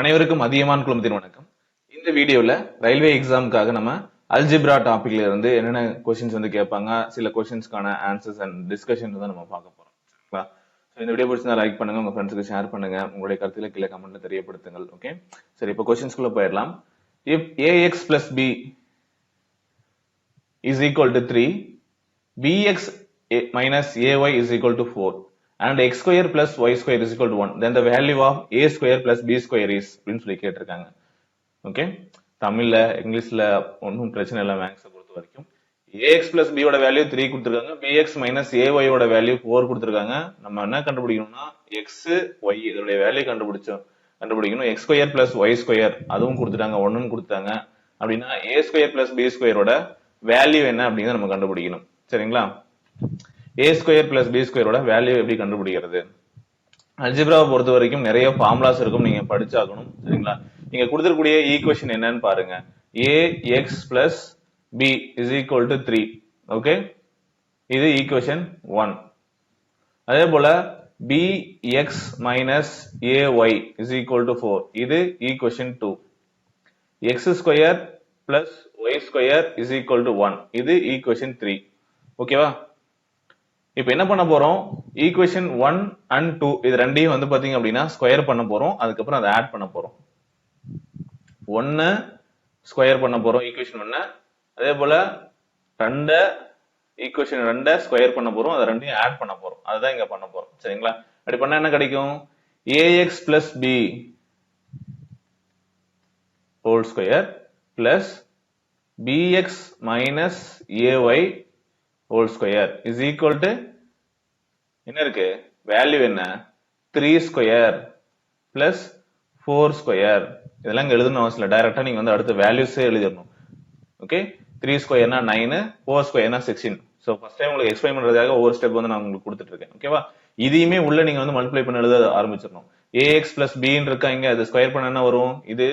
அனைவருக்கும் அதிகமான குழுமத்தின் வணக்கம். இந்த வீடியோல ரயில்வே எக்ஸாமுக்காக நம்ம அல்ஜிப்ரா டாபிக்ல இருந்து என்னென்ன கொஸ்டின்ஸ் வந்து கேட்பாங்க, சில கொஸ்டின்ஸ்க்கான ஆன்சர்ஸ் அண்ட் டிஸ்கஷன் தான் நம்ம பார்க்க போறோம். சரிங்களா? இந்த வீடியோ பிடிச்சா லைக் பண்ணுங்க, உங்க ஃப்ரெண்ட்ஸ்க்கு ஷேர் பண்ணுங்க, உங்களுடைய கருத்துக்களை கீழே கமெண்ட்ல தெரியப்படுத்துங்கள். ஓகே, சரி, இப்போ கொஸ்டின்ஸ்குள்ள போயிடலாம். If ax plus b is equal to 3, bx minus ay is equal to 4 and x square plus y square is equal to 1, then the value of a square plus b square is அப்படின்னு சொல்லி கேட்டிருக்காங்க. Okay, தமிழ்ல இங்கிலீஷ்ல ஒன்றும் பிரச்சனை இல்லை. மேக்ஸை பொறுத்த வரைக்கும் ax plus b ஓட வேல்யூ 3 கொடுத்துருக்காங்க, bx minus ay ஓட வேல்யூ 4 கொடுத்துருக்காங்க. நம்ம என்ன கண்டுபிடிக்கணும்னா x y இதோட வேல்யூ கண்டுபிடிக்கணும். x square plus y square அதுவும் கொடுத்துட்டாங்க, 1 கொடுத்தாங்க. அப்படின்னா a ஸ்கொயர் பிளஸ் b ஸ்கொயரோட வேல்யூ என்ன அப்படிங்கிறத நம்ம கண்டுபிடிக்கணும். சரிங்களா? a ஸ்கொயர் பிளஸ் b ஸ்கொயரோட வேல்யூ எப்படி கண்டுபிடிக்கிறது? அல்ஜிப்ராவை பொறுத்த வரைக்கும் நிறைய ஃபார்முலாஸ் இருக்கும், நீங்க படிச்சாகணும். சரிங்களா? நீங்க கொடுத்திருக்கக்கூடிய ஈக்குவேஷன் என்னன்னு பாருங்க. ax plus b is equal to 3. Okay, இது ஈக்குவேஷன் 1. அதே போல bx minus ay is equal to 4. இது equation 2. x square plus y square is equal to 1. இது ஈக்குவேஷன் 3. ஓகேவா? இப்ப என்ன பண்ண போறோம்? ஈக்குவேஷன் 1 and 2 இது ரெண்டையும் வந்து பாத்தீங்க அப்படின்னா ஸ்கொயர் பண்ண போறோம். அதுக்கப்புறம் அதை ஆட் பண்ண போறோம். 1 ஸ்கொயர் பண்ண போறோம் ஈக்குவேஷன் 1. அதே போல ஈக்குவேஷன் 2 ஸ்கொயர் பண்ண போறோம், அதை ரெண்டையும் ஆட் பண்ண போறோம். அதுதான் இங்க பண்ண போறோம். சரிங்களா? அப்படி பண்ணா என்ன கிடைக்கும்? ax plus b whole square plus bx minus ay whole square is equal to என்ன இருக்கு? வேல்யூ என்ன? 3 ஸ்கொயர் பிளஸ் 4 ஸ்கொயர். இதெல்லாம் இங்க எழுதணும் அவசியம் இல்லை, டைரக்டா நீங்க வந்து அடுத்த வேல்யூஸே எழுதிடணும். ஓகே, 3 ஸ்கொயர்னா 9, 4 ஸ்கொயர்னா 16. சோ ஃபர்ஸ்ட் டைம் உங்களுக்கு எக்ஸ்பிளைன் பண்றதுக்காக ஒவ்வொரு ஸ்டெப் வந்து நான் உங்களுக்கு கொடுத்துட்டு இருக்கேன். ஓகேவா? இதையுமே உள்ள நீங்க வந்து மல்டிப்ளை பண்ண எழுத ஆரம்பிச்சிடணும். ax plus b இருக்காங்க, அது ஸ்கொயர் பண்ண என்ன வரும்? இது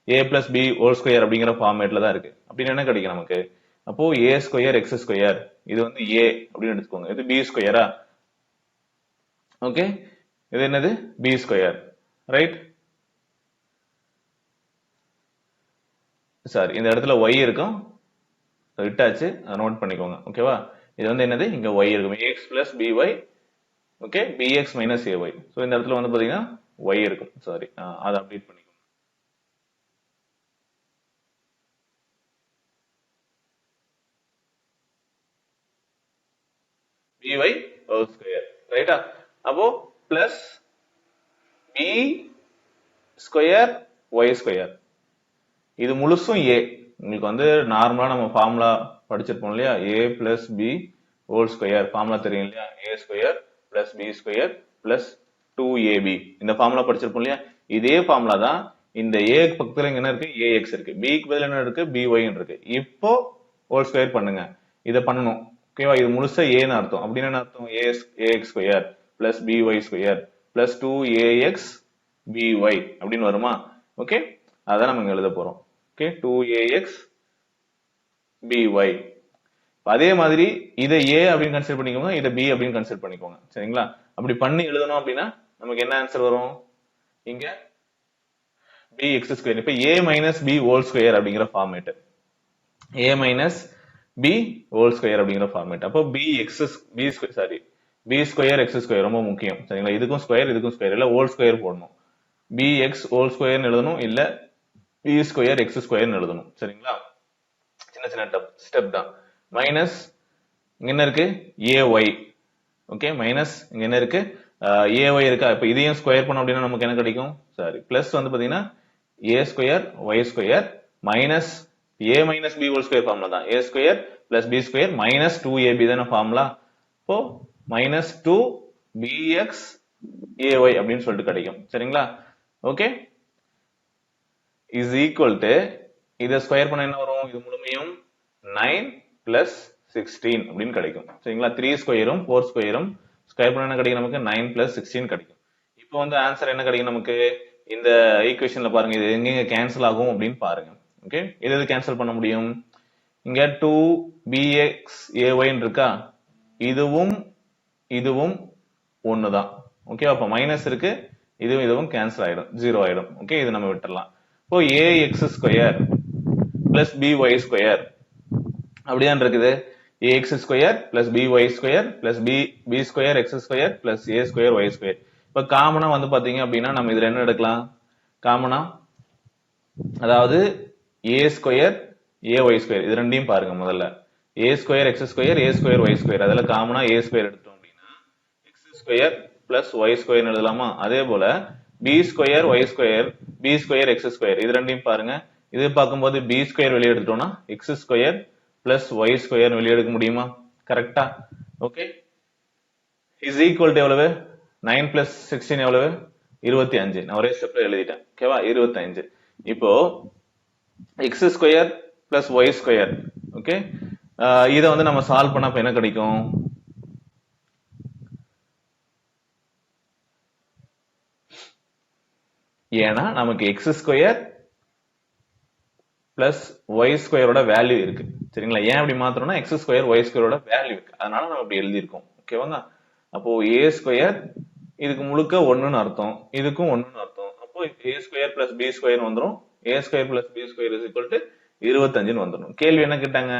a plus b whole square அப்படிங்கிற ஃபார்மேட்ல தான் இருக்கு. அப்படின்னு என்ன கிடைக்கும் நமக்கு? அப்போ a ஸ்கொயர் x ஸ்கொயர், இது வந்து a அப்படின்னு எடுத்துக்கோங்க. இது b ஸ்கொயரா? ஓகே, இது என்னது? b square. ரைட்? சாரி, இந்த இடத்துல y இருக்கும், விட்டாச்சு, நோட் பண்ணிக்கோங்க. ஓகேவா? இது வந்து என்னது? இங்க y இருக்கும், ax plus by. Okay, bx minus ay. So இந்த இடத்துல வந்து பாத்தீங்கன்னா y இருக்கும். சாரி, அதை அப்டேட் பண்ணிக்கோங்க. by whole square. ரைட்டா? அப்போ plus b square y square, இது முழுசும் a. உங்களுக்கு வந்து நார்மலா நம்ம ஃபார்முலா படிச்சிருப்போம் இல்லையா? a plus b whole square formula தெரியும் இல்லையா? a square plus b square plus 2ab. இந்த ஃபார்முலா படிச்சிருப்போம் இல்லையா? இதே ஃபார்முலா தான் இந்த a பக்கத்துல என்ன இருக்கு? ax இருக்கு, b க்கு பதிலா என்ன இருக்கு? by இருக்கு. இப்போ ஹோல் ஸ்கொயர் பண்ணுங்க, இதை பண்ணணும். ஓகேவா? இது முழுசா a ன்னு அர்த்தம். அப்படின்னு என்ன அர்த்தம்? ax square plus by square plus 2ax by அப்படின்னு வருமா? ஓகே, அதான் நம்ம இங்க எழுத போறோம். Okay, 2ax by. அதே மாதிரி இதை a அப்படின்னு கன்சிடர் பண்ணிக்கோங்க, இதை b அப்படின்னு கன்சிடர் பண்ணிக்கோங்க. சரிங்களா? அப்படி பண்ணி எழுதணும் அப்படின்னா நமக்கு என்ன ஆன்சர் வரும்? இங்க bx ஸ்கொயர். இப்ப a minus b whole square அப்படிங்கிற format, a minus b whole square அப்படிங்கிற ஃபார்மேட். அப்போ b ஸ்கொயர் x ஸ்கொயர் ரொம்ப முக்கியம். சரிங்களா? இதுக்கும் ஸ்கொயர், இதுக்கும் ஸ்கொயர், இல்ல ஹோல் ஸ்கொயர் போடணும். bx ஹோல் ஸ்கொயர் எழுதணும், இல்ல b ஸ்கொயர் x ஸ்கொயர் எழுதணும். சரிங்களா? சின்ன சின்ன ஸ்டெப் தான். மைனஸ் இங்க என்ன இருக்கு? ay. ஓகே, மைனஸ் இங்க என்ன இருக்கு? ay இருக்கா? இப்ப இதையும் ஸ்கொயர் பண்ணோம் அப்படின்னா நமக்கு என்ன கிடைக்கும்? சாரி, பிளஸ் வந்து பாத்தீங்கன்னா a square y square minus a minus b whole square formula தான். a square plus b square minus 2ab தான ஃபார்முலா. இப்போ மைனஸ் 2bx ay அப்படின்னு சொல்லிட்டு கிடைக்கும். சரிங்களா? ஓகே, இஸ் ஈக்குவல் டு இதை ஸ்கொயர் பண்ண என்ன வரும்? இது முழுமையும் 9 பிளஸ் 16 அப்படின்னு கிடைக்கும். சரிங்களா? 3 ஸ்கொயரும் 4 ஸ்கொயரும் ஸ்கொயர் பண்ண என்ன கிடைக்கும் நமக்கு? 9 பிளஸ் 16 கிடைக்கும். இப்போ வந்து ஆன்சர் என்ன கிடைக்கும் நமக்கு? இந்த ஈக்குவேஷன்ல பாருங்க, இது எங்க கேன்சல் ஆகும் அப்படின்னு பாருங்க. ஓகே, எது கேன்சல் பண்ண முடியும்? இங்க 2bx ay இருக்கா? இதுவும் இதுவும் ஒண்ணுதான். ஓகே, அப்ப மைனஸ் இருக்கு, இதுவும் கேன்சல் ஆயிடும், 0 ஆயிடும். ஓகே, இது நம்ம விட்டுறலாம். இப்போ ax square plus by square அப்படிதான் இருக்குது. ax square plus by square plus b square x square plus a square y square. இப்ப காமனா வந்து பாத்தீங்க அப்படின்னா நம்ம இதுல என்ன எடுக்கலாம்? காமனா அதாவது a ஸ்கொயர் ay ஸ்கொயர் இது ரெண்டையும் பாருங்க. முதல்ல a square x square a square y square, அதுல காமனா a ஸ்கொயர் எடுத்தோம் அப்படின்னா x square plus y square எழுதலாமா? அதே போல b square y square b square x square இது ரெண்டையும் பாருங்க. இது பார்க்கும்போது b ஸ்கொயர் வெளியே எடுத்துட்டோம்னா x square plus y square வெளியே எடுக்க முடியுமா? கரெக்டா? ஓகே, இஸ் ஈக்குவல் டு எவ்வளவு? 9 பிளஸ் 16 எவ்வளவு? 25. நான் ஒரே ஸ்டெப்ல எழுதிட்டேன். ஓகேவா? 25. இப்போ x square plus y square, okay, இதை வந்து நம்ம சால்வ் பண்ண என்ன கிடைக்கும்? ஏன்னா நமக்கு எக்ஸ் ஸ்கொயர் பிளஸ் ஒய் ஸ்கொயரோட வேல்யூ இருக்கு. சரிங்களா? ஏன் அப்படி மாத்திரம்னா எக்ஸ் ஸ்கொயர் ஒய் ஸ்கொயரோட வேல்யூ இருக்கு, அதனால நம்ம அப்படி எழுதியிருக்கோம். ஓகேவாங்க? அப்போ ஏ ஸ்கொயர் இதுக்கு முழுக்க ஒண்ணுன்னு அர்த்தம், இதுக்கும் ஒண்ணுன்னு அர்த்தம். அப்போ a square plus b square வந்துடும். A square plus b square is equal to 25 வந்துடும். கேள்வி என்ன கேட்டாங்க?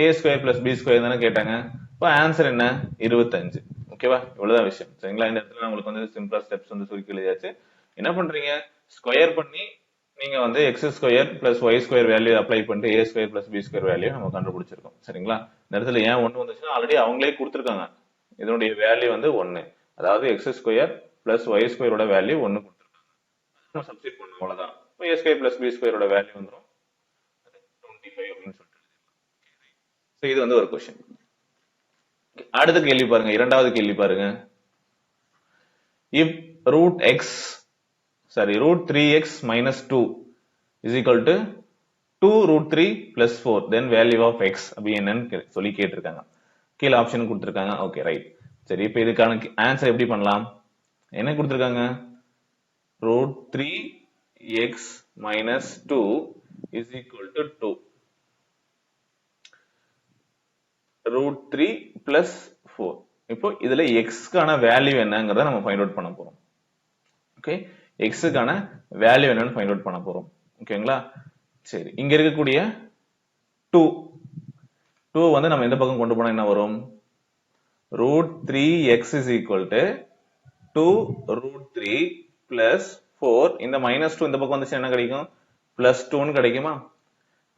A square plus b square தானே கேட்டாங்க. இப்போ ஆன்சர் என்ன? 25. ஓகேவா? இவ்வளவுதான் விஷயம். சரிங்களா? இந்த இடத்துல உங்களுக்கு வந்து சிம்பிளா ஸ்டெப்ஸ் வந்து சுருக்கி எழுதியாச்சு. என்ன பண்றீங்க? ஸ்கொயர் பண்ணி நீங்க வந்து x square plus y square value apply பண்ணிட்டு a square plus b square value நம்ம கண்டுபிடிச்சிருக்கோம். சரிங்களா? இந்த இடத்துல ஏன் ஒன்னு வந்துச்சுன்னா ஆல்ரெடி அவங்களே கொடுத்துருக்காங்க. இதனுடைய வேல்யூ வந்து 1, அதாவது எக்ஸ் ஸ்கொயர் பிளஸ் ஒய் ஸ்கொயரோட வேல்யூ 1 கொடுத்துருக்காங்க. நம்ம சப்ஸ்டிட் பண்ணோம், அவ்வளவுதான். இப்போ ஏ ஸ்கொயர் பிளஸ் பி ஸ்கொயரோட வேல்யூ வந்துடும் 25 அப்படின்னு சொல்லிட்டு. இது வந்து ஒரு கொஸ்டின். அடுத்த கேள்வி பாருங்க, இரண்டாவது கேள்வி பாருங்க. If root x root 3x minus 2 is equal to 2 root 3 plus 4, then value of x அப்படி என்னன்னு சொல்லி கேட்டிருக்காங்க. கீழே ஆப்ஷன் கொடுத்திருக்காங்க. Okay, right. சரி, இப்போ இதுக்கான ஆன்சர் எப்படி பண்ணலாம்? என்ன கொடுத்திருக்காங்க? root 3x minus 2 is equal to 2 root 3 plus 4. இப்போ இதுல x கான வேல்யூ என்னங்கறத நம்ம ஃபைண்ட் அவுட் பண்ண போறோம். ஓகே, x கான வேல்யூ என்னன்னு ஃபைண்ட் அவுட் பண்ண போறோம். ஓகேங்களா? சரி, இங்க இருக்கக்கூடிய 2 வந்து நம்ம எந்த பக்கம் கொண்டு போனா என்ன வரும்? root 3x is equal to 2 root 3 plus 4. இந்த minus 2 இந்த பக்கம் வந்துச்சு என்ன கிடைக்கும்? plus 2 கிடைக்குமா?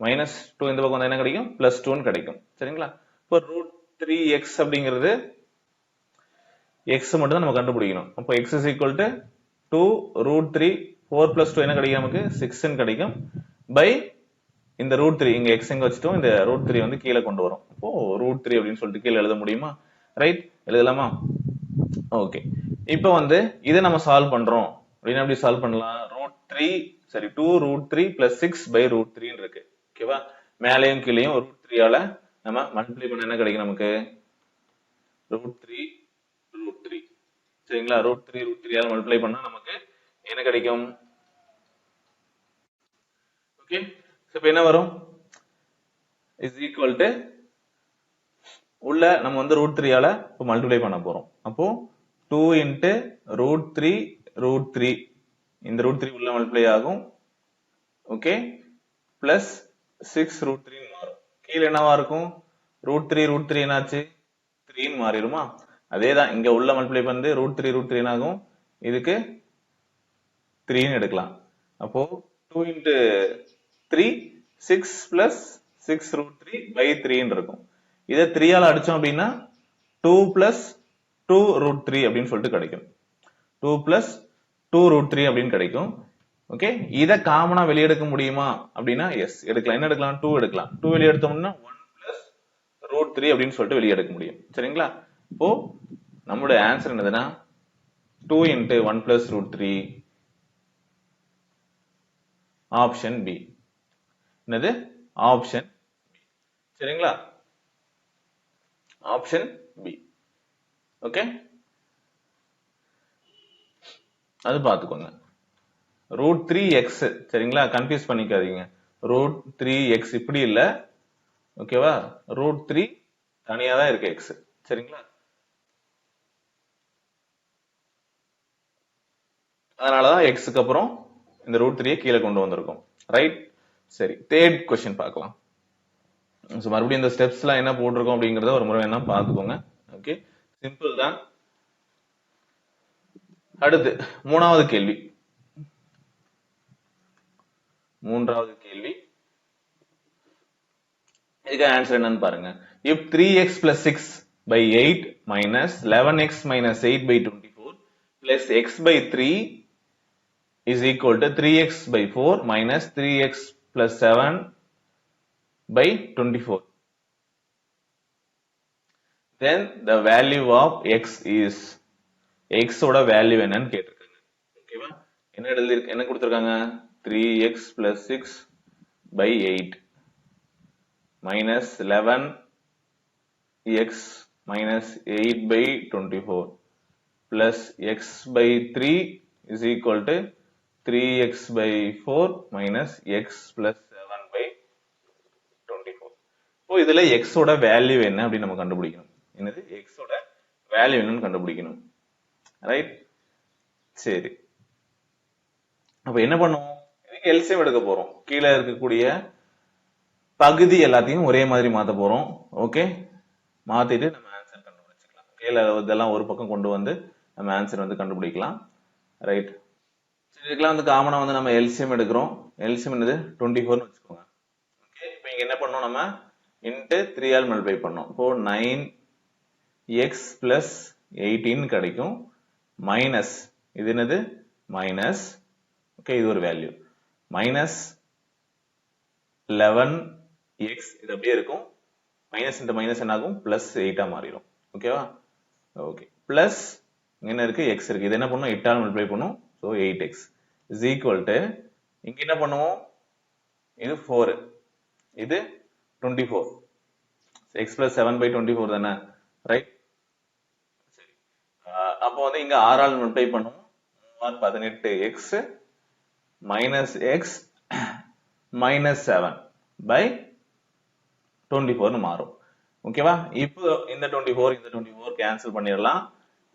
minus 2 இந்த பக்கம் வந்தா என்ன கிடைக்கும்? plus 2 கிடைக்கும். சரிங்களா? இப்போ root 3x அப்படிங்கிறது x மட்டும் தான் நம்ம கண்டுபிடிக்கணும். அப்போ x is equal to 2 root 3 4 plus 2 என்ன கிடைக்கும்? நமக்கு 6 கிடைக்கும். by இந்த root 3 இங்க x எங்க வச்சிட்டோம், இந்த root 3 வந்து கீழே கொண்டு வரும். அப்போ root 3 அப்படின்னு சொல்லிட்டு கீழே எழுத முடியுமா? ரைட், எழுதலாமா? ஓகே, இப்போ வந்து இதை நம்ம சால்வ் பண்றோம் அப்படின்னா எப்படி சால்வ் பண்ணலாம்? two root 3 plus 6 by root 3 இருக்கு. ஓகேவா? மேலையும் கீழையும் root 3 ஆல நம்ம மல்டிப்ளை பண்ண என்ன கிடைக்கும் நமக்கு? root 3 root 3. சரிங்களா? root 3 ஆல மல்டிப்ளை பண்ணா நமக்கு என்ன கிடைக்கும்? ஓகே, இப்போ என்ன வரும்? is equal to உள்ள நம்ம வந்து root 3 ஆல இப்போ மல்டிப்ளை பண்ண போறோம். அப்போ 2 into root 3 root 3, இந்த root 3 உள்ள மல்டிப்ளை ஆகும். ஓகே, பிளஸ் 6 root 3 மாறும். கீழே என்னவா இருக்கும்? root 3 என்னாச்சு? 3 மாறிடுமா? அதேதான் இங்க உள்ள மல்டிப்ளை பண்ணி root 3 ஆகும். இதுக்கு 3 எடுக்கலாம். அப்போ 2 into 3 6 plus 6 root 3 by 3 இருக்கும். இதை 3 ஆல அடிச்சோம் அப்படின்னா 2 plus 2 root 3 அப்படின்னு சொல்லிட்டு கிடைக்கும். 2 plus 2 root 3 அப்படின்னு கிடைக்கும். ஓகே, இத காமனா வெளியெடுக்க முடியுமா அப்படின்னா எஸ் எடுக்கலாம். என்ன எடுக்கலாம்? 2 எடுக்கலாம். 2 வெளிய எடுத்தோம்னா 1 plus root 3 அப்படின்னு சொல்லிட்டு வெளிய எடுக்க முடியும். சரிங்களா? இப்போ நம்மளுடைய ஆன்சர் என்னதுன்னா 2 into 1 plus root 3, option B. என்னது? Option B. சரிங்களா? Option B. ஓகே, அது பாத்துக்கோங்க. root 3x, சரிங்களா? கன்ஃபியூஸ் பண்ணிக்காதீங்க. root 3x இப்படி இல்ல, ஓகேவா? root 3 தனியா தான் இருக்கு x. சரிங்களா? அதனாலதான் எக்ஸுக்கு அப்புறம் இந்த ரூட் 3 கீழே கொண்டு வந்திருக்கோம். ரைட்? சரி, தேர்ட் கொஸ்டின் பார்க்கலாம். மறுபடியும் இந்த ஸ்டெப்ஸ் எல்லாம் என்ன போட்டிருக்கோம் அப்படிங்கறத ஒரு முறை என்ன பார்த்துக்கோங்க. ஓகே, சிம்பிள் தான். அடுத்து மூணாவது கேள்வி. இதுக்கு ஆன்சர் என்னன்னு பாருங்க. If 3x plus 6 by 8 minus 11x minus 8 by 24 plus x by 3 is equal to 3x by 4 minus 3x plus 7 by 24. Then the value of x is, x ஓட வேல்யூ என்னன்னு கேட்டிருக்காங்க. ஓகேவா? என்ன கொடுத்திருக்காங்க? 3x plus 6 by 8 minus 11x minus 8 by 24 plus x by 3 is equal to 3x by 4 minus x plus 7 by 24. இப்போ இதுல x ஓட value என்ன அப்படின்னு நம்ம கண்டுபிடிக்கணும். என்னது? x ஓட வேல்யூ என்னன்னு கண்டுபிடிக்கணும். ரைட்? சரி, அப்ப என்ன பண்ணுவோம்? இதுக்கு எல்சிஎம் எடுக்க போறோம். கீழே இருக்கக்கூடிய பகுதி எல்லாத்தையும் ஒரே மாதிரி மாத்த போறோம். ஓகே, மாத்திட்டு நம்ம ஆன்சர் கண்டுபிடிச்சிக்கலாம். கீழே இதெல்லாம் ஒரு பக்கம் கொண்டு வந்து நம்ம ஆன்சர் வந்து கண்டுபிடிக்கலாம். ரைட்? இதுக்கெல்லாம் வந்து காமனா வந்து நம்ம எல்சிஎம் எடுக்கிறோம். எல்சிஎம் என்னது? 24 வச்சுக்கோங்க. ஓகே, இப்போ இங்க என்ன பண்ணோம்? நம்ம இன்ட்டு 3 ஆல் மல்டிப்ளை பண்ணோம். இப்போ 9x plus 18 கிடைக்கும். மைனஸ் இது என்னது? மைனஸ், ஓகே, இது ஒரு வேல்யூ, மைனஸ் 11x இது அப்படியே இருக்கும். மைனஸ் இந்த மைனஸ் என்ன ஆகும்? பிளஸ் 8 மாறிடும். ஓகேவா? ஓகே, பிளஸ் என்ன இருக்கு? x இருக்கு. இது என்ன பண்ணும்? 8 ஆல் மல்டிப்ளை பண்ணும். So 8x is equal to, இங்க என்ன பண்ணுவோம்? இது 4, இது 24, x plus 7 by 24 தானே? ரைட்? சரி, அப்போ வந்து இங்க 6 ஆல் மல்டிப்ளை பண்ணுவோம். 18x minus X minus 7 by 24 மாறும். ஓகேவா? இப்போ இந்த 24 கேன்சல் பண்ணிடலாம்.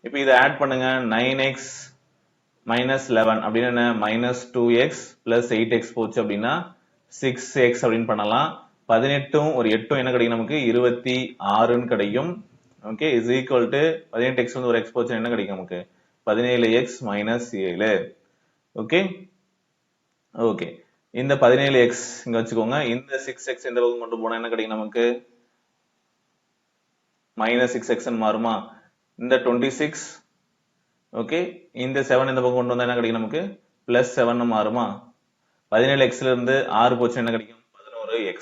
இப்போ இதை ஆட் பண்ணுங்க. 9x மைனஸ் 11 அப்படின்னு என்ன? மைனஸ் 2x பிளஸ் 8x போச்சு அப்படின்னா 6x அப்படின்னு பண்ணலாம். 18 ஒரு 8 என்ன கிடைக்கும் நமக்கு? 26 கிடைக்கும். Okay, is equal to 18x வந்து ஒரு x போச்சு என்ன கிடைக்கும் நமக்கு? 17x minus 7. ஓகே, ஓகே, இந்த 17x இங்க வச்சுக்கோங்க. இந்த 6x இந்த பக்கம் கொண்டு போனா என்ன கிடைக்கும் நமக்கு? மைனஸ் 6x மாறுமா? இந்த 26, ஓகே, இந்த 7 இந்த பக்கம் கொண்டு வந்தா என்ன கிடைக்கும் நமக்கு? பிளஸ் 7 மாறுமா? 17x ல இருந்து 6 போச்சு என்ன கிடைக்கும்? 11x.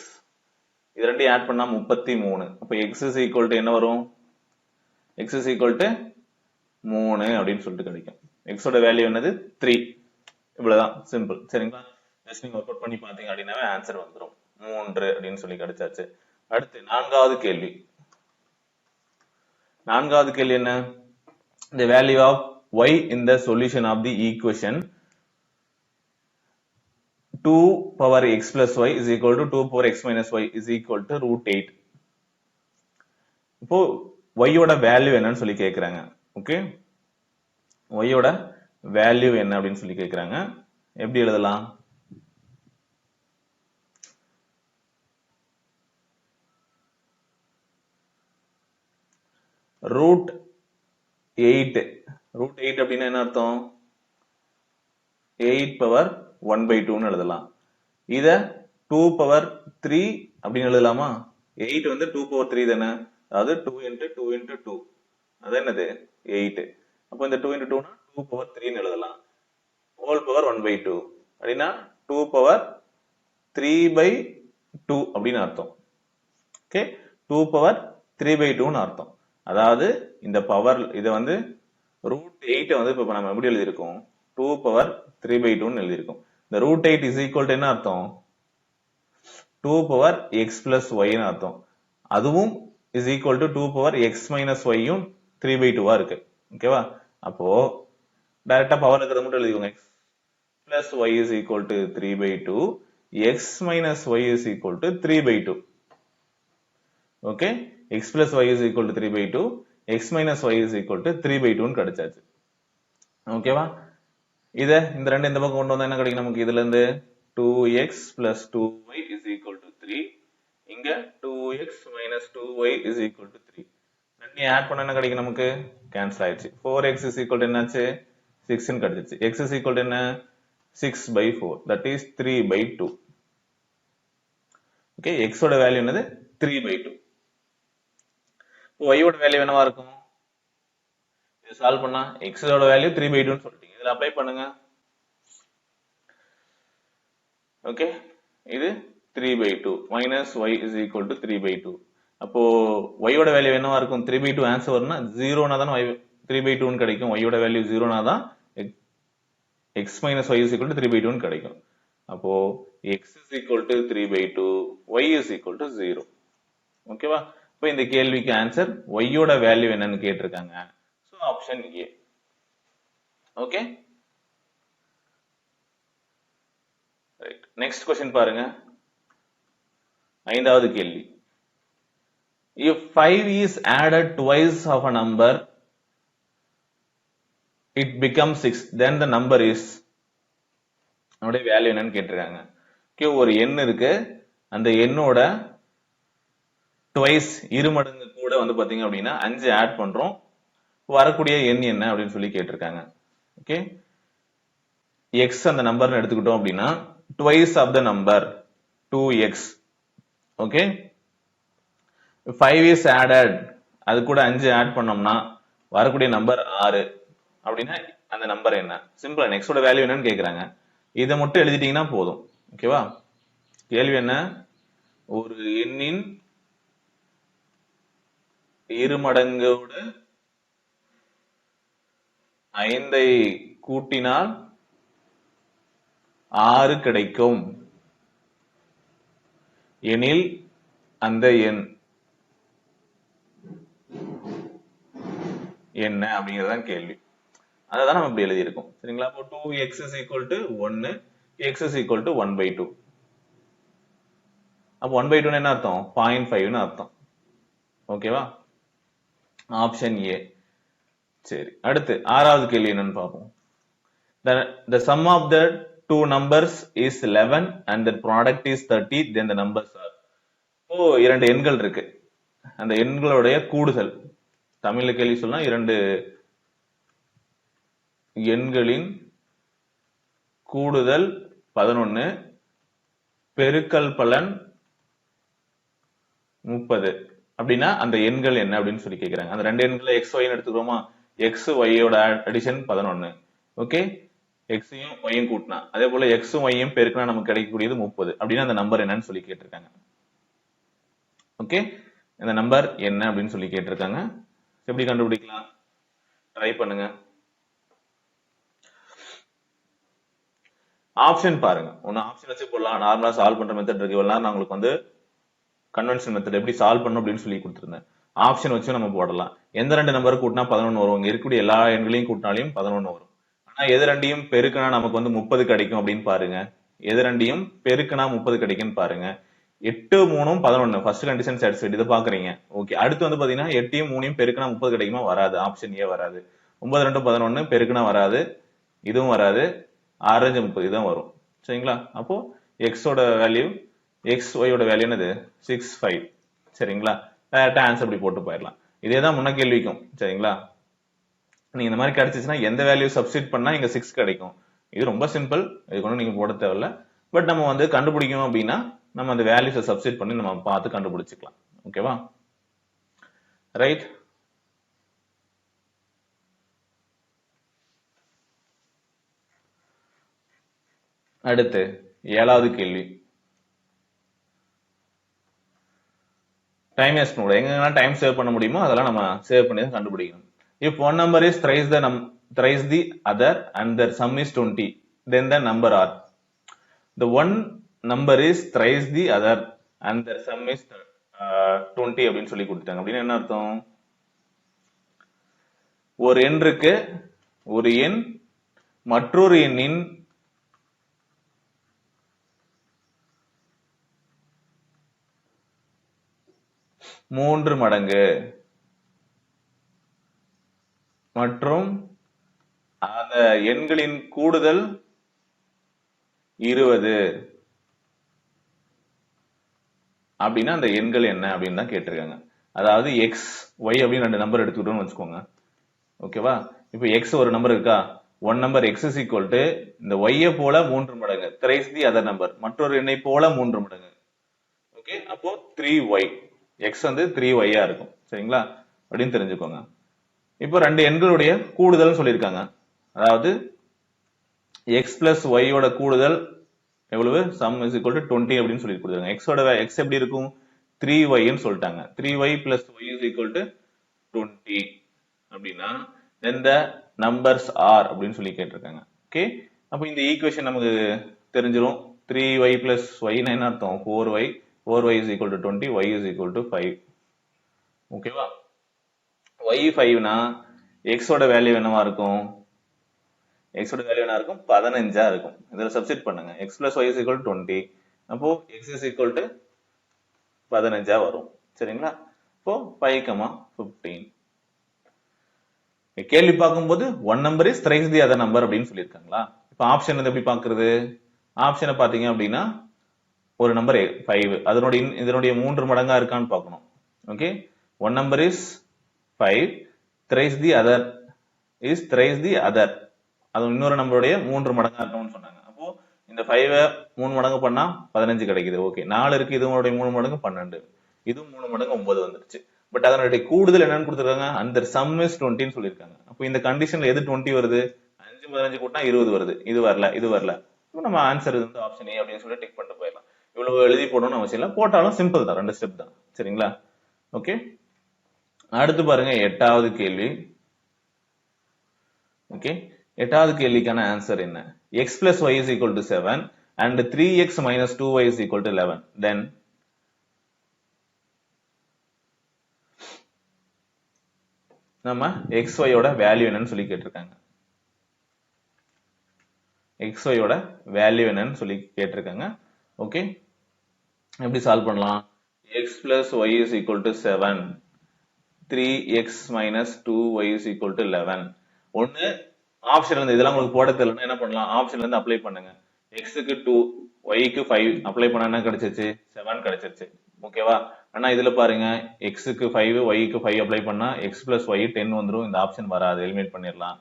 இது ரெண்டையும் ஆட் பண்ணா 33. அப்ப x is equal to என்ன வரும்? x is equal to 3 அப்படின்னு சொல்லிட்டு கிடைக்கும். x ஓட வேல்யூ என்னது? 3. இவ்வளவுதான், சிம்பிள். சரிங்களா? ஜஸ்ட் நீங்க ஒர்க் அவுட் பண்ணி பாத்தீங்க அப்படின்னாவே ஆன்சர் வந்துடும். 3 அப்படின்னு சொல்லி கிடைச்சாச்சு. அடுத்து நான்காவது கேள்வி. என்ன? The value of y in the solution of the equation 2 power x plus y is equal to 2 power x minus y is equal to root 8. இப்போ y ஓட வேல்யூ என்னன்னு சொல்லி கேக்குறாங்க. ஓகே, y ஓட வேல்யூ என்ன அப்படின்னு சொல்லி கேக்குறாங்க. எப்படி எழுதலாம்? ரூட் 8. ரூட் 8 அப்படின்னா என்ன அர்த்தம்? 8 பவர் 1/2 எழுதலாம். இத 2 பவர் 3 அப்படின்னு எழுதலாமா? 8 வந்து 2 பவர் 3 தானே? அதாவது 2 into 2 into 2, அது என்னது? 8. அப்போ இந்த 2 into 2 னா 2 பவர் 3 எழுதலாம். ஹோல் பவர் 1/2 அப்படின்னா 2 பவர் 3/2 அப்படின்னு அர்த்தம். ஓகே, 2 பவர் 3/2 அர்த்தம். அதாவது இந்த பவர் இதை வந்து ரூட் 8 வந்து இப்ப நம்ம எப்படி எழுதியிருக்கோம்? 2 பவர் 3/2 எழுதியிருக்கோம். இந்த ரூட் 8 இஸ் ஈக்குவல் டு என்ன அர்த்தம்? 2 பவர் எக்ஸ் பிளஸ் ஒய்னு அர்த்தம். அதுவும் is equal to 2 power x minus ஒய்யும் 3/2 இருக்கு. ஓகேவா? அப்போ டைரக்டா பவர் இருக்கிறத மட்டும் எழுதிக்கோங்க. X plus y is equal to 3/2, x minus y is equal to 3/2. Okay, x plus y is equal to 3/2, x minus y is equal to 3/2 கிடைச்சாச்சு. ஓகேவா? இத இந்த ரெண்டு இந்த பக்கம் கொண்டு வந்தா என்ன கிடைக்கும் நமக்கு? இதுல இருந்து 2x plus 2y is equal to 3. இங்க 2x minus 2y is equal to 3. ரெண்டையும் ஆட் பண்ணா என்ன கிடைக்கும் நமக்கு? கேன்சல் ஆயிடுச்சு. 4x is equal to என்னாச்சு? 6 ன்னு கிடைச்சிருச்சு. x is equal to என்ன? 6 by 4. That is 3 by 2. Okay, x ஓட வேல்யூ என்னது? 3 by 2. y ஓட வேல்யூ என்னவா இருக்கும்? இது சால்வ் பண்ணா x ஓட வேல்யூ 3 by 2 ன்னு சொல்லிட்டீங்க. இதுல அப்ளை பண்ணுங்க. ஓகே, இது 3 by 2 minus y is equal to 3 by 2. அப்போ y ஓட வேல்யூ என்னவா இருக்கும்? 3 by 2 ஆன்சர் வரும்னா 0 னா தான் y 3 by 2 ன்னு கிடைக்கும். y ஓட வேல்யூ 0 னா தான் x minus y is equal to 3 by 2 ன்னு கிடைக்கும். அப்போ x is equal to 3 by 2, y is equal to 0. ஓகேவா? இப்போ இந்த கேள்விக்கு ஆன்சர் y ஓட வேல்யூ என்னன்னு கேட்டிருக்காங்க. So option A. Okay, right. Next question பாருங்க. ஐந்தாவது கேள்வி. If 5 is added twice of a number, it becomes 6. Then the number is அதோட வேல்யூ என்னன்னு கேட்டிருக்காங்க. ஓகே, ஒரு எண் இருக்கு. அந்த எண்ணோட ட்வைஸ் இருமடங்கு கூட வந்து பாத்தீங்க அப்படின்னா 5 ஆட் பண்றோம். வரக்கூடிய எண் என்ன அப்படின்னு சொல்லி கேட்டிருக்காங்க. ஓகே, எக்ஸ் அந்த நம்பர்னு எடுத்துக்கிட்டோம் அப்படின்னா twice of the number 2x. Okay, 5 is added, அது கூட 5 ஆட் பண்ணோம்னா வரக்கூடிய நம்பர் 6 அப்படின்னா அந்த நம்பர் என்ன? சிம்பிளா x ஓட வேல்யூ என்னன்னு கேக்குறாங்க. இதை மட்டும் எழுதிட்டீங்கன்னா போதும். ஓகேவா? கேள்வி என்ன? ஒரு எண்ணின் இருமடங்கோடு 5 கூட்டினால் 6 கிடைக்கும் எனில் அந்த எண் என்ன அப்படிங்கறதான் கேள்வி. அதான் நம்ம இப்படி எழுதி இருக்கோம். சரிங்களா? அப்போ 2x is equal to 1, x is equal to 1 by 2. அப்போ 1 by 2 என்ன அர்த்தம்? 0.5 ன்னு அர்த்தம். ஓகேவா? Option A. சரி, அடுத்து ஆறாவது கேள்வி என்னன்னு பார்ப்போம். The sum of the two numbers is 11 and the product is 30, then the numbers are. இப்போ இரண்டு எண்கள் இருக்கு. அந்த எண்களுடைய கூடுதல், தமிழ்ல கேள்வி சொன்னா இரண்டு எண்களின் கூடுதல் 11 பெருக்கல் பலன் 30 அப்படின்னா அந்த எண்கள் என்ன அப்படின்னு சொல்லி கேக்குறாங்க. அந்த ரெண்டு எண்களை x y எடுத்துக்கிறோமா? x y யோட அடிஷன் 11. ஓகே, எக்ஸையும் ஒய்யும் கூட்டினா, அதே போல எக்ஸும் ஒய்யும் பெருக்கினா நமக்கு கிடைக்கக்கூடியது 30. அப்படின்னா அந்த நம்பர் என்னன்னு சொல்லி கேட்டிருக்காங்க. ஓகே, இந்த நம்பர் என்ன அப்படின்னு சொல்லி கேட்டிருக்காங்க. எப்படி கண்டுபிடிக்கலாம்? ட்ரை பண்ணுங்க. ஆப்ஷன் பாருங்க. ஒன்னு ஆப்ஷன் வச்சு போடலாம். நார்மலா சால்வ் பண்ற மெத்தட் இருக்கு. இவ்வளவு நேரம் நான் உங்களுக்கு வந்து கன்வென்ஷன் மெத்தட் எப்படி சால்வ் பண்ணணும் அப்படின்னு சொல்லி கொடுத்துருந்தேன். ஆப்ஷன் வச்சு நம்ம போடலாம். எந்த ரெண்டு நம்பர் கூட்டினா 11 வரும்? இங்க இருக்கக்கூடிய எல்லா எண்களையும் கூட்டினாலையும் 11 வரும். ஆனா எது ரெண்டையும் பெருக்கினா நமக்கு வந்து 30 கிடைக்கும் அப்படின்னு பாருங்க. எது ரெண்டையும் பெருக்கினா 30 கிடைக்குன்னு பாருங்க. 8 3 11 ஃபர்ஸ்ட் கண்டிஷன் சாட்டிஸ்ஃபைட். இதை பாக்குறீங்க. ஓகே, அடுத்து வந்து பாத்தீங்கன்னா 8யும் 3யும் பெருக்கினா 30 கிடைக்குமா? வராது. ஆப்ஷன் ஏ வராது. 9 2 11 பெருக்கினா வராது. இதுவும் வராது. 6 5 30 இதுதான் வரும். சரிங்களா? அப்போ எக்ஸோட வேல்யூ, எக்ஸ் ஒயோட வேல்யூ என்னது? 6 5. சரிங்களா? டைரக்டா ஆன்சர் இப்படி போட்டு போயிடலாம். இதேதான் முன்ன கேள்விக்கும். சரிங்களா? நீங்க இந்த மாதிரி கிடைச்சிச்சுன்னா எந்த வேல்யூ சப்ஸ்டிட் பண்ணா இங்க 6 கிடைக்கும். இது ரொம்ப சிம்பிள். இதுக்கு ஒன்றும் நீங்க போட தேவையில்ல. பட் நம்ம வந்து கண்டுபிடிக்கணும் அப்படின்னா நம்ம அந்த வேல்யூஸை சப்ஸ்டிட் பண்ணி நம்ம பார்த்து கண்டுபிடிச்சிக்கலாம். ஓகேவா? ரைட். அடுத்து ஏழாவது கேள்வி. டைம் வேஸ்ட் பண்ண எங்க டைம் சேவ் பண்ண முடியுமோ அதெல்லாம் நம்ம சேவ் பண்ணி தான் கண்டுபிடிக்கணும். If one number is thrice the other and their sum is 20, then the number are. The one number is thrice the other and their sum is 20 அப்படின்னு சொல்லி கொடுத்தாங்க. அப்படின்னு என்ன அர்த்தம்? ஒரு எண் இருக்கு. ஒரு எண் மற்றொரு எண்ணின் மூன்று மடங்கு மற்றும் அந்த எண்களின் கூடுதல் 20 அப்படின்னா அந்த எண்கள் என்ன அப்படின்னு தான் கேட்டிருக்காங்க. அதாவது எக்ஸ் ஒய் அப்படின்னு 2 நம்பர் எடுத்துக்கிட்டோம்னு வச்சுக்கோங்க. ஓகேவா? இப்போ எக்ஸ் ஒரு நம்பர் இருக்கா, one number X is equal to இந்த ஒய்யை போல 3 மடங்கு thrice தி அதர் நம்பர், மற்றொரு எண்ணை போல 3 மடங்கு. ஓகே, அப்போ 3y, எக்ஸ் வந்து 3y இருக்கும். சரிங்களா? அப்படின்னு தெரிஞ்சுக்கோங்க. இப்போ 2 எண்களுடைய கூடுதல் சொல்லியிருக்காங்க. அதாவது எக்ஸ் பிளஸ் ஒய்யோட கூடுதல் எவ்வளவு, சம் இஸ் ஈக்குவல் டு 20 அப்படின்னு சொல்லி கொடுத்தாங்க. எக்ஸோட எக்ஸ் எப்படி இருக்கும், 3y ன்னு சொல்லிட்டாங்க. 3y plus y is equal to 20 அப்படின்னா then the numbers are அப்படின்னு சொல்லி கேட்டிருக்காங்க. ஓகே, அப்போ இந்த ஈக்குவேஷன் நமக்கு தெரிஞ்சிரும். 3y plus y னா என்ன அர்த்தம், 4y, 4y is equal to 20, y is equal to 5. ஓகேவா? y 5 னா x ஓட வேல்யூ என்னவா இருக்கும், x ஓட வேல்யூ என்ன இருக்கும், 15 இருக்கும். இதுல சப்ஸ்டிட் பண்ணுங்க. x plus y is equal to 20, அப்போ x is equal to 15 வரும். சரிங்களா? இப்போ 5,15. கேள்வி பார்க்கும்போது one number is thrice the other number அப்படின்னு சொல்லியிருக்காங்களா. இப்போ ஆப்ஷன் வந்து எப்படி பாக்குறது, ஆப்ஷனை பாத்தீங்க அப்படின்னா ஒரு நம்பர் 5, இதனுடைய 3 மடங்கா இருக்கான்னு பார்க்கணும். Okay, one number is 5, thrice the other is thrice the other, அது இன்னொரு நம்பருடைய 3 மடங்கா இருக்கும்னு சொன்னாங்க. அப்போ இந்த 5 3 மடங்கு பண்ணா 15 கிடைக்குது. ஓகே, 4 இருக்கு, இதனுடைய 3 மடங்கு 12, இதுவும் 3 மடங்கு 9 வந்துருச்சு. பட் அதனுடைய கூடுதல் என்னன்னு கொடுத்துருக்காங்க, அந்த சம் இஸ் 20 சொல்லியிருக்காங்க. அப்போ இந்த கண்டிஷன்ல எது 20 வருது, 5 15 கூட்டினா 20 வருது. இது வரல, இது வரல. இப்போ நம்ம ஆன்சர் வந்து ஆப்ஷன் ஏ அப்படின்னு சொல்லி டிக் பண்ணிட்டு போயிடலாம். இவ்வளவு எழுதி போடணும்னு அவசியம் இல்லை, போட்டாலும் சிம்பிள் தான், 2 ஸ்டெப் தான். சரிங்களா? ஓகே, அடுத்து பாருங்க 8வது கேள்வி. ஓகே, 8வது கேள்விக்கான ஆன்சர் என்ன, x plus y is equal to 7 and 3x minus 2y is equal to 11. Then நம்ம xy ஓட வேல்யூ என்னன்னு சொல்லி கேட்டிருக்காங்க. xy ஓட வேல்யூ என்னன்னு சொல்லி கேட்டிருக்காங்க. ஓகே, எப்படி சால்வ் பண்ணலாம், x plus y is equal to 7, 3x minus 2y is equal to 11. ஒன்னு ஆப்ஷன்ல இருந்து, இதெல்லாம் உங்களுக்கு போட தெரியலன்னா என்ன பண்ணலாம், ஆப்ஷன்ல இருந்து அப்ளை பண்ணுங்க. x க்கு 2, y க்கு 5 அப்ளை பண்ணா என்ன கிடைச்சிருச்சு, 7 கிடைச்சிருச்சு. ஓகேவா? ஆனா இதுல பாருங்க, x க்கு 5 y க்கு 5 அப்ளை பண்ணா x plus y 10 வந்துரும். இந்த ஆப்ஷன் வராது, எலிமினேட் பண்ணிடலாம்.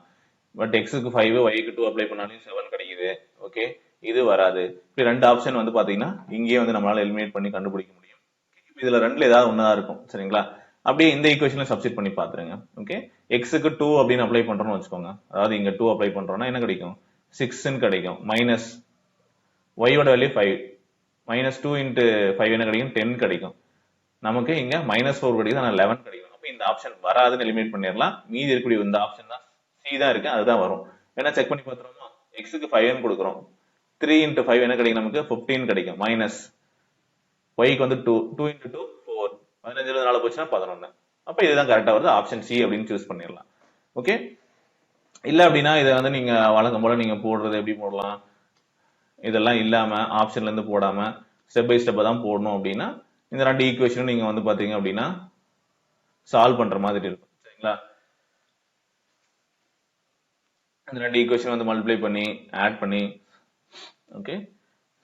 பட் x க்கு 5 y க்கு 2 அப்ளை பண்ணாலும் 7 கிடைக்குது. ஓகே, இது வராது. இப்ப 2 ஆப்ஷன் வந்து பாத்தீங்கன்னா இங்கேயே வந்து நம்மளால எலிமினேட் பண்ணி கண்டுபிடிக்க முடியும். இதுல ரெண்டுல ஏதாவது ஒண்ணா இருக்கும். சரிங்களா? அப்படியே இந்த ஈக்குவேஷன்ல சப்ஸ்டிட் பண்ணி பாத்துருங்க. ஓகே, x க்கு 2 அப்படின்னு அப்ளை பண்றோம்னு வச்சுக்கோங்க. அதாவது இங்க 2 அப்ளை பண்றோம்னா என்ன கிடைக்கும், 6 ன்னு கிடைக்கும். மைனஸ் y ஓட வேல்யூ 5, மைனஸ் 2 இன்டு 5 என்ன கிடைக்கும், 10 கிடைக்கும். நமக்கு இங்க மைனஸ் 4 கிடைக்குது, ஆனா 11 கிடைக்கும். அப்ப இந்த ஆப்ஷன் வராதுன்னு எலிமினேட் பண்ணிடலாம். மீதி இருக்கக்கூடிய இந்த ஆப்ஷன் தான் சி தான் இருக்கு, அதுதான் வரும். வேணா செக் பண்ணி பாத்துறோமா, x க்கு 5 ன்னு கொடுக்குறோம், 3 இன்டு 5 என்ன கிடைக்கும், நமக்கு 15 கிடைக்கும். மைனஸ் y க்கு வந்து 2, 2 இன்டு 2 4, 15 4 போச்சுன்னா 11. அப்ப இதுதான் கரெக்டா வருது, ஆப்ஷன் சி அப்படின்னு சூஸ் பண்ணிடலாம். ஓகே, இல்ல அப்படின்னா இதை வந்து நீங்க வழக்கம் போல நீங்க போடுறது எப்படி போடலாம், இதெல்லாம் இல்லாம ஆப்ஷன்ல இருந்து போடாம ஸ்டெப் பை ஸ்டெப் தான் போடணும் அப்படின்னா இந்த 2 ஈக்குவேஷனும் நீங்க வந்து பாத்தீங்க அப்படின்னா சால்வ் பண்ற மாதிரி இருக்கும். சரிங்களா? இந்த 2 ஈக்குவேஷன் வந்து மல்டிப்ளை பண்ணி ஆட் பண்ணி ஓகே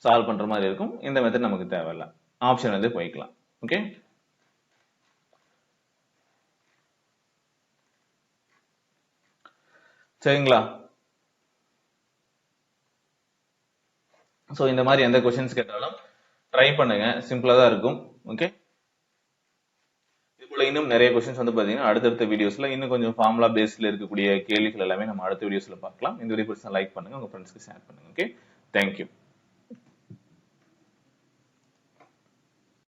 சால்வ் பண்ற மாதிரி இருக்கும். இந்த மெத்தட் நமக்கு தேவையில்லை, ஆப்ஷன் வந்து போய்க்கலாம். ஓகே, சரிங்களா? சோ இந்த மாதிரி எந்த क्वेश्चंस கேட்டாலும் ட்ரை பண்ணுங்க, சிம்பிளா தான் இருக்கும். ஓகே, இதுபோல இன்னும் நிறைய क्वेश्चंस வந்து பாத்தீங்கன்னா அடுத்தடுத்த வீடியோஸ்ல இன்னும் கொஞ்சம் ஃபார்முலா பேஸ்ல இருக்கக்கூடிய கேள்விகள் எல்லாமே நம்ம அடுத்த வீடியோஸ்ல பார்க்கலாம். இந்த வீடியோ பிடிச்சா லைக் பண்ணுங்க, உங்க ஃப்ரெண்ட்ஸ்க்கு ஷேர் பண்ணுங்க. Okay, thank you.